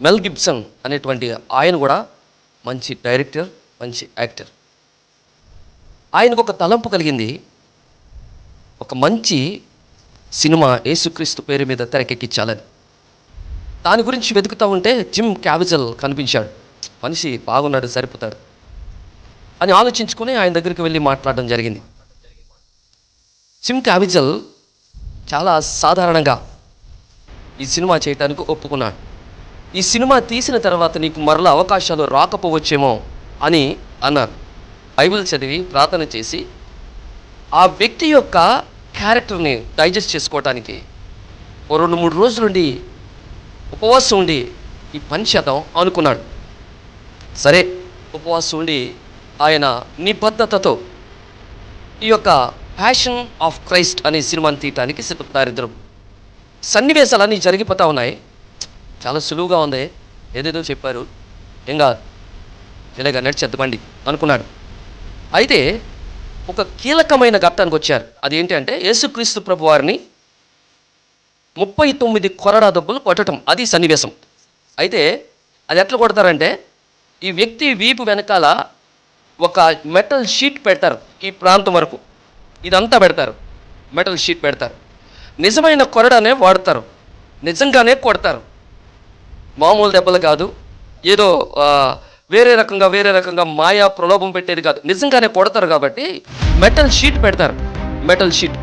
మెల్ Gibson అనేటువంటి ఆయన కూడా మంచి డైరెక్టర్, మంచి యాక్టర్. ఆయనకు ఒక తలంపు కలిగింది, ఒక మంచి సినిమా యేసుక్రీస్తు పేరు మీద తెరకెక్కించాలని. దాని గురించి వెతుకుతూ ఉంటే జిమ్ క్యావిజల్ కనిపించాడు. మనిషి బాగున్నాడు, సరిపోతాడు అని ఆలోచించుకొని ఆయన దగ్గరికి వెళ్ళి మాట్లాడడం జరిగింది. జిమ్ క్యావిజల్ చాలా సాధారణంగా ఈ సినిమా చేయడానికి ఒప్పుకున్నాడు. ఈ సినిమా తీసిన తర్వాత నీకు మరలా అవకాశాలు రాకపోవచ్చేమో అని అన్నారు. బైబిల్ చదివి ప్రార్థన చేసి ఆ వ్యక్తి యొక్క క్యారెక్టర్ని డైజెస్ట్ చేసుకోవడానికి ఓ 2-3 రోజులుండి ఉపవాసం ఉండి ఈ పని చేద్దాం అనుకున్నాడు. సరే, ఉపవాసం ఉండి ఆయన నిబద్ధతతో ఈ యొక్క ప్యాషన్ ఆఫ్ క్రైస్ట్ అనే సినిమాని తీయటానికి సిద్ధపడ్డారు ఇద్దరు. సన్నివేశాలన్నీ జరిగిపోతూ ఉన్నాయి. చాలా సులువుగా ఉంది, ఏదేదో చెప్పారు, ఏం కాదు, ఇలాగ నడిచేద్దామండి అనుకున్నాడు. అయితే ఒక కీలకమైన ఘట్టానికి వచ్చారు. అదేంటి అంటే యేసుక్రీస్తు ప్రభు వారిని 39 కొరడా దెబ్బలు కొట్టడం, అది సన్నివేశం. అయితే అది ఎట్లా కొడతారంటే ఈ వ్యక్తి వీపు వెనకాల ఒక మెటల్ షీట్ పెడతారు, ఈ ప్రాంతం వరకు ఇదంతా పెడతారు, మెటల్ షీట్ పెడతారు. నిజమైన కొరడానే వాడతారు, నిజంగానే కొడతారు, మామూలు దెబ్బలు కాదు, ఏదో వేరే రకంగా మాయా ప్రలోభం పెట్టేది కాదు, నిజంగానే కొడతారు. కాబట్టి మెటల్ షీట్ పెడతారు, మెటల్ షీట్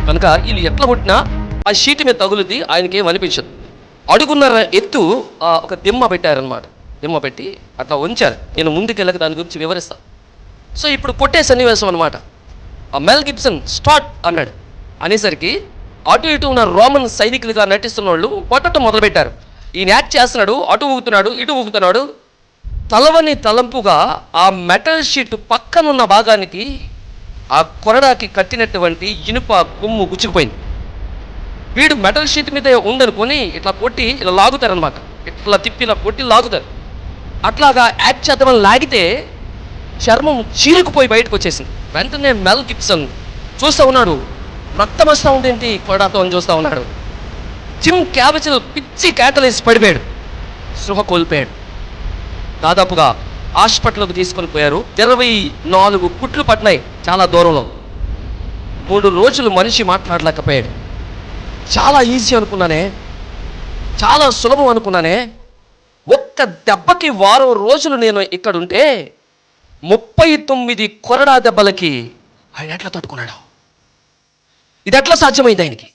కనుక వీళ్ళు ఎట్లా కొట్టినా ఆ షీట్ మీద తగులుది, ఆయనకి ఏం అనిపించదు. అడుగున్నర ఎత్తు ఒక దిమ్మ పెట్టారనమాట. దిమ్మ పెట్టి అట్లా ఉంచారు. నేను ముందుకెళ్ళక దాని గురించి వివరిస్తాను. సో ఇప్పుడు కొట్టే సన్నివేశం అనమాట. ఆ మెల్ గిబ్సన్ స్టార్ట్ అన్నాడు. అనేసరికి అటు ఇటు ఉన్న రోమన్ సైనికులుగా నటిస్తున్న వాళ్ళు కొట్టడం మొదలుపెట్టారు. ఈయన యాక్ట్ చేస్తున్నాడు, అటు ఊగుతున్నాడు, ఇటు ఊగుతున్నాడు. తలవని తలంపుగా ఆ మెటల్ షీట్ పక్కనున్న భాగానికి ఆ కొరడాకి కట్టినటువంటి ఇనుప కొమ్ము గుచ్చుకుపోయింది. వీడు మెటల్ షీట్ మీద ఉందనుకొని ఇట్లా కొట్టి ఇలా లాగుతారనమాట. ఇట్లా తిప్పి ఇలా కొట్టి లాగుతారు. అట్లాగా యాక్ట్ చేద్దామని లాగితే చర్మం చీరుకుపోయి బయటకు వచ్చేసింది. వెంటనే మెల్ గిబ్సన్ చూస్తూ ఉన్నాడు, రక్తం వస్తూ ఉందేంటి కొరడాతో అని చూస్తూ ఉన్నాడు. జిమ్ క్యావిజల్ పిచ్చి కేటలేసి పడిపోయాడు, సృహ కోల్పోయాడు. దాదాపుగా హాస్పిటల్కి తీసుకొని పోయారు. 24 కుట్లు పడినాయి చాలా దూరంలో. 3 రోజులు మనిషి మాట్లాడలేకపోయాడు. చాలా ఈజీ అనుకున్నానే, చాలా సులభం అనుకున్నానే. ఒక్క దెబ్బకి 1 వారం రోజులు నేను ఇక్కడ ఉంటే 39 కొరడా దెబ్బలకి ఆయన ఎట్లా తట్టుకున్నాడు? ఇది ఎట్లా సాధ్యమైంది ఆయనకి?